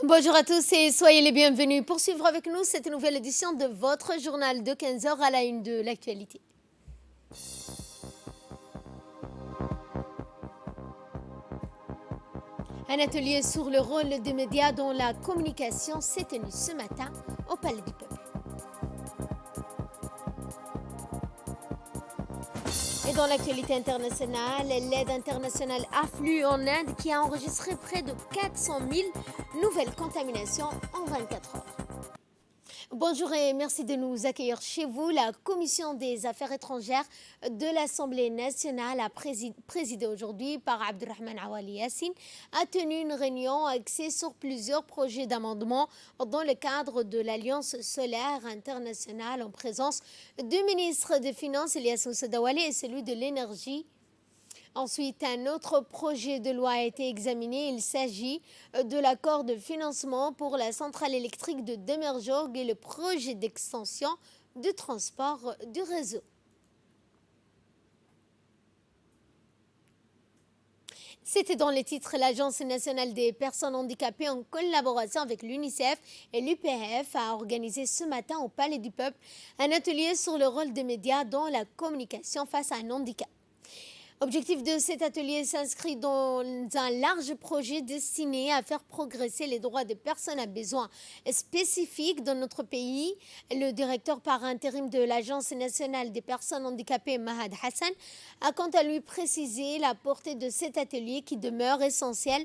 Bonjour à tous et soyez les bienvenus pour suivre avec nous cette nouvelle édition de votre journal de 15 heures à la une de l'actualité. Un atelier sur le rôle des médias dans la communication s'est tenu ce matin au Palais du Peuple. Et dans l'actualité internationale, l'aide internationale afflue en Inde qui a enregistré près de 400 000 nouvelles contaminations en 24 heures. Bonjour et merci de nous accueillir chez vous. La Commission des Affaires étrangères de l'Assemblée nationale, présidée aujourd'hui par Abdurrahman Awali Yassine, a tenu une réunion axée sur plusieurs projets d'amendement dans le cadre de l'Alliance solaire internationale en présence du ministre des Finances Elias Moussa Dawali et celui de l'Énergie. Ensuite, un autre projet de loi a été examiné. Il s'agit de l'accord de financement pour la centrale électrique de Demerjog et le projet d'extension du transport du réseau. C'était dans les titres. L'Agence nationale des personnes handicapées, en collaboration avec l'UNICEF et l'UPF, a organisé ce matin au Palais du Peuple un atelier sur le rôle des médias dans la communication face à un handicap. L'objectif de cet atelier s'inscrit dans un large projet destiné à faire progresser les droits des personnes à besoins spécifiques dans notre pays. Le directeur par intérim de l'Agence nationale des personnes handicapées, Mahad Hassan, a quant à lui précisé la portée de cet atelier qui demeure essentiel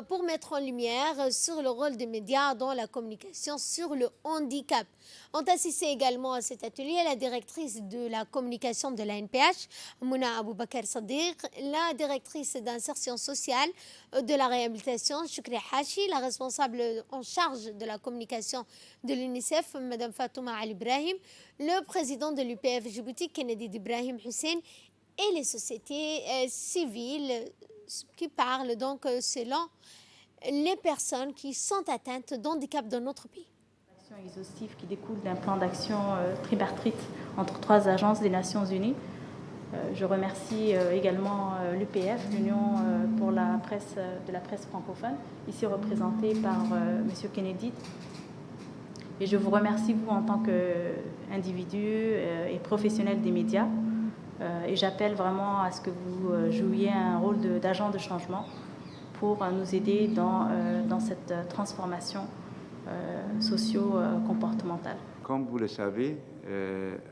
pour mettre en lumière sur le rôle des médias dans la communication sur le handicap. Ont assisté également à cet atelier la directrice de la communication de la NPH, Mouna Aboubakar Sadiq, la directrice d'insertion sociale de la réhabilitation, Choukri Hachi, la responsable en charge de la communication de l'UNICEF, Mme Fatouma Ali Ibrahim, le président de l'UPF Djibouti, Kennedy Ibrahim Hussein, et les sociétés civiles qui parlent donc selon les personnes qui sont atteintes d'handicap dans notre pays. Exhaustif qui découle d'un plan d'action tripartite entre 3 agences des Nations Unies. Je remercie également l'UPF, l'Union pour la presse de la presse francophone, ici représentée par M. Kennedy. Et je vous remercie, vous, en tant qu'individu et professionnel des médias. Et j'appelle vraiment à ce que vous jouiez un rôle d'agent de changement pour nous aider dans cette transformation socio-comportementale. Comme vous le savez,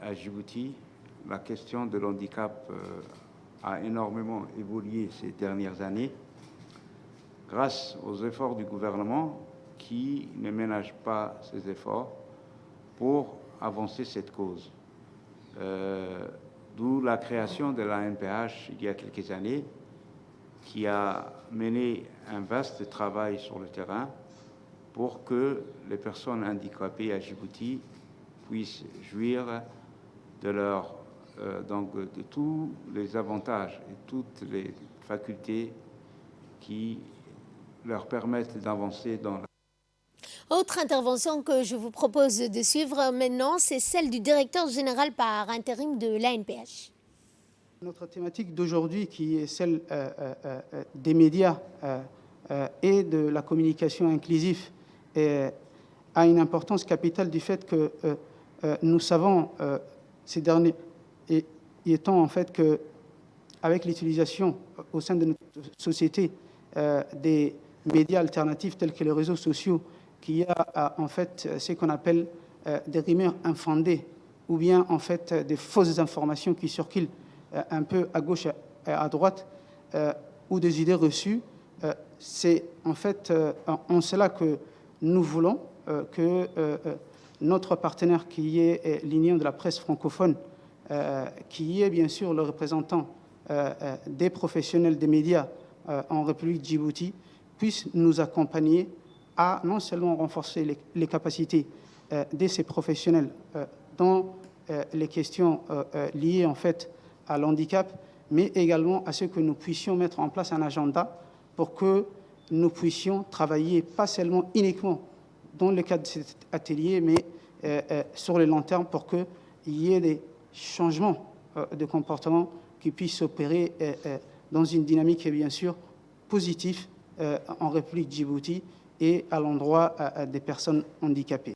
à Djibouti, la question de l'handicap a énormément évolué ces dernières années grâce aux efforts du gouvernement qui ne ménage pas ses efforts pour avancer cette cause. D'où la création de la NPH il y a quelques années qui a mené un vaste travail sur le terrain pour que les personnes handicapées à Djibouti puissent jouir de de tous les avantages et toutes les facultés qui leur permettent d'avancer dans la... Autre intervention que je vous propose de suivre maintenant, c'est celle du directeur général par intérim de l'ANPH. Notre thématique d'aujourd'hui, qui est celle des médias et de la communication inclusive, a une importance capitale du fait que nous savons ces derniers temps en fait que avec l'utilisation au sein de notre société des médias alternatifs tels que les réseaux sociaux, qu'il y a en fait ce qu'on appelle des rumeurs infondées ou bien en fait des fausses informations qui circulent un peu à gauche et à droite ou des idées reçues. C'est en fait en cela que nous voulons que notre partenaire qui est l'Union de la presse francophone, qui est bien sûr le représentant des professionnels des médias en République Djibouti, puisse nous accompagner à non seulement renforcer les capacités de ces professionnels dans les questions liées en fait à l'handicap, mais également à ce que nous puissions mettre en place un agenda pour que nous puissions travailler pas seulement uniquement dans le cadre de cet atelier, mais sur le long terme pour qu'il y ait des changements de comportement qui puissent s'opérer dans une dynamique bien sûr positive en République Djibouti et à l'endroit des personnes handicapées.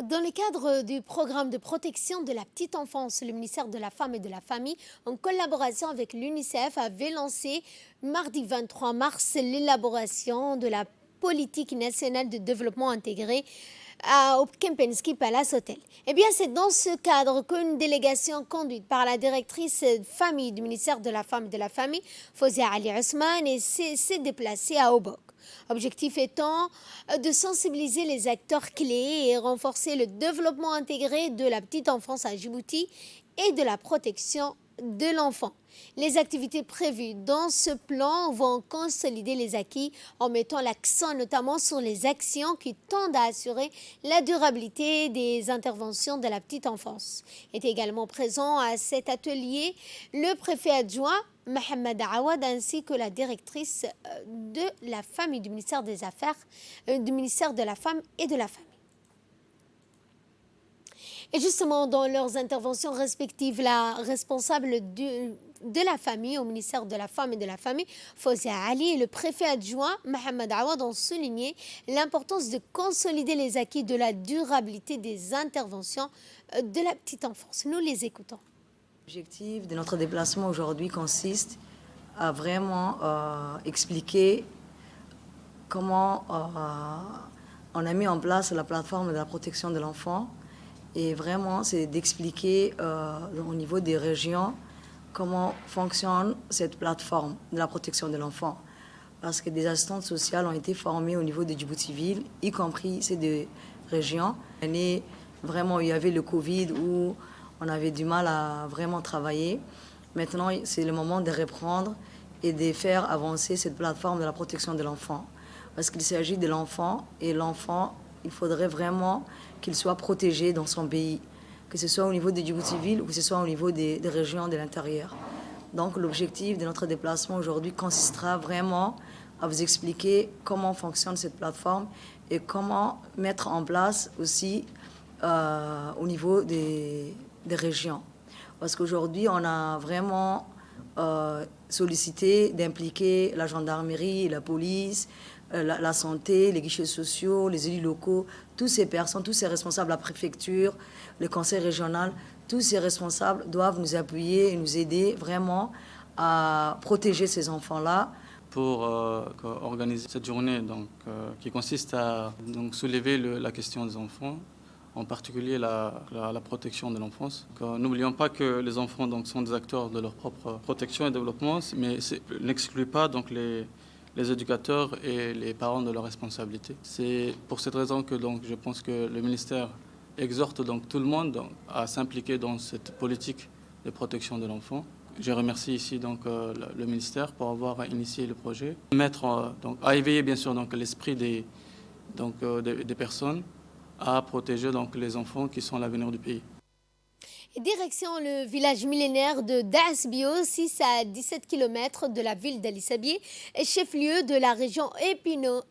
Dans le cadre du programme de protection de la petite enfance, le ministère de la Femme et de la Famille, en collaboration avec l'UNICEF, avait lancé mardi 23 mars l'élaboration de la politique nationale de développement intégré au Kempinski Palace Hotel. Eh bien, c'est dans ce cadre qu'une délégation conduite par la directrice famille du ministère de la Femme et de la Famille, Fawzia Ali Ousmane, s'est déplacée à Obok. Objectif étant de sensibiliser les acteurs clés et renforcer le développement intégré de la petite enfance à Djibouti et de la protection de l'enfant. Les activités prévues dans ce plan vont consolider les acquis en mettant l'accent notamment sur les actions qui tendent à assurer la durabilité des interventions de la petite enfance. Est également présent à cet atelier le préfet adjoint Mohamed Awad ainsi que la directrice de la famille du ministère des Affaires, du ministère de la Femme et de la Famille. Et justement, dans leurs interventions respectives, la responsable de la famille au ministère de la Femme et de la Famille, Fawzia Ali, et le préfet adjoint, Mohamed Awad, ont souligné l'importance de consolider les acquis de la durabilité des interventions de la petite enfance. Nous les écoutons. L'objectif de notre déplacement aujourd'hui consiste à vraiment expliquer comment on a mis en place la plateforme de la protection de l'enfant. Et vraiment, c'est d'expliquer au niveau des régions comment fonctionne cette plateforme de la protection de l'enfant. Parce que des assistantes sociales ont été formées au niveau de Djibouti-Ville, y compris ces deux régions. L'année vraiment, il y avait le Covid où on avait du mal à vraiment travailler. Maintenant, c'est le moment de reprendre et de faire avancer cette plateforme de la protection de l'enfant. Parce qu'il s'agit de l'enfant, et l'enfant, il faudrait vraiment qu'il soit protégé dans son pays, que ce soit au niveau de Djibouti-Ville ou que ce soit au niveau des régions de l'intérieur. Donc l'objectif de notre déplacement aujourd'hui consistera vraiment à vous expliquer comment fonctionne cette plateforme et comment mettre en place aussi au niveau des régions. Parce qu'aujourd'hui, on a vraiment sollicité d'impliquer la gendarmerie, la police, la santé, les guichets sociaux, les élus locaux, toutes ces personnes, tous ces responsables, la préfecture, le conseil régional, tous ces responsables doivent nous appuyer et nous aider vraiment à protéger ces enfants-là. Pour organiser cette journée qui consiste à soulever la question des enfants, en particulier la protection de l'enfance. N'oublions pas que les enfants sont des acteurs de leur propre protection et développement, mais n'exclut pas les éducateurs et les parents de leurs responsabilités. C'est pour cette raison que je pense que le ministère exhorte tout le monde à s'impliquer dans cette politique de protection de l'enfant. Je remercie ici le ministère pour avoir initié le projet. À éveiller bien sûr l'esprit des personnes à protéger les enfants qui sont l'avenir du pays. Direction le village millénaire de Daasbio, 6 à 17 km de la ville d'Alissabié, chef-lieu de la région Épino,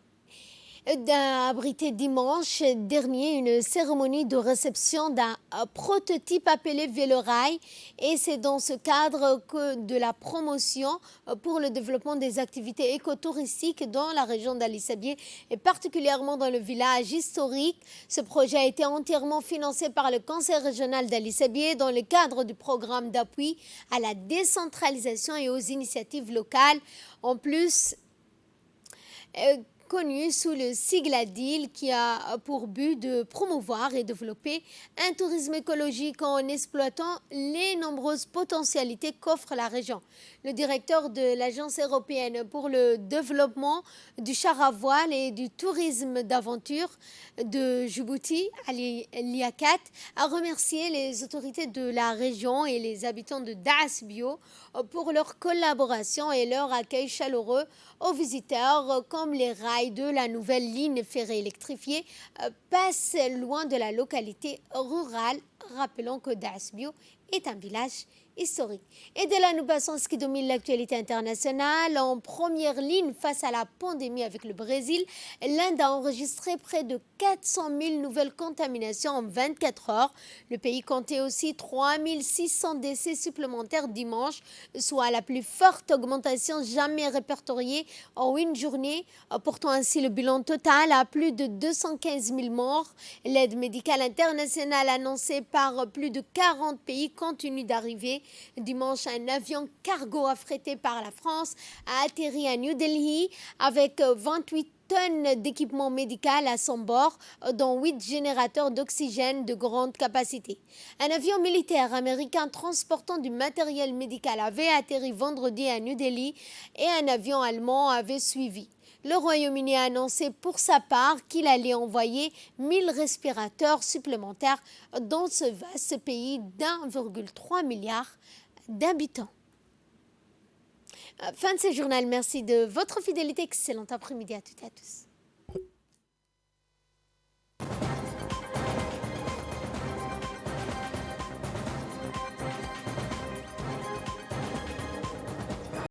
a abrité dimanche dernier une cérémonie de réception d'un prototype appelé Vélorail, et c'est dans ce cadre que de la promotion pour le développement des activités écotouristiques dans la région d'Alissabié et particulièrement dans le village historique. Ce projet a été entièrement financé par le conseil régional d'Alissabié dans le cadre du programme d'appui à la décentralisation et aux initiatives locales. En plus, connu sous le sigle ADIL, qui a pour but de promouvoir et développer un tourisme écologique en exploitant les nombreuses potentialités qu'offre la région. Le directeur de l'Agence européenne pour le développement du char à voile et du tourisme d'aventure de Djibouti, Ali Liakat, a remercié les autorités de la région et les habitants de Daasbio pour leur collaboration et leur accueil chaleureux aux visiteurs, comme les rails de la nouvelle ligne ferrée électrifiée passent loin de la localité rurale. Rappelons que Daasbio est un village historique. Et de là, nous passons à ce qui domine l'actualité internationale. En première ligne face à la pandémie avec le Brésil, l'Inde a enregistré près de 400 000 nouvelles contaminations en 24 heures. Le pays comptait aussi 3 600 décès supplémentaires dimanche, soit la plus forte augmentation jamais répertoriée en une journée, portant ainsi le bilan total à plus de 215 000 morts. L'aide médicale internationale annoncée par plus de 40 pays continue d'arriver. Dimanche, un avion cargo affrété par la France a atterri à New Delhi avec 28 tonnes d'équipement médical à son bord, dont 8 générateurs d'oxygène de grande capacité. Un avion militaire américain transportant du matériel médical avait atterri vendredi à New Delhi et un avion allemand avait suivi. Le Royaume-Uni a annoncé pour sa part qu'il allait envoyer 1000 respirateurs supplémentaires dans ce vaste pays d'1,3 milliard d'habitants. Fin de ce journal. Merci de votre fidélité. Excellent après-midi à toutes et à tous.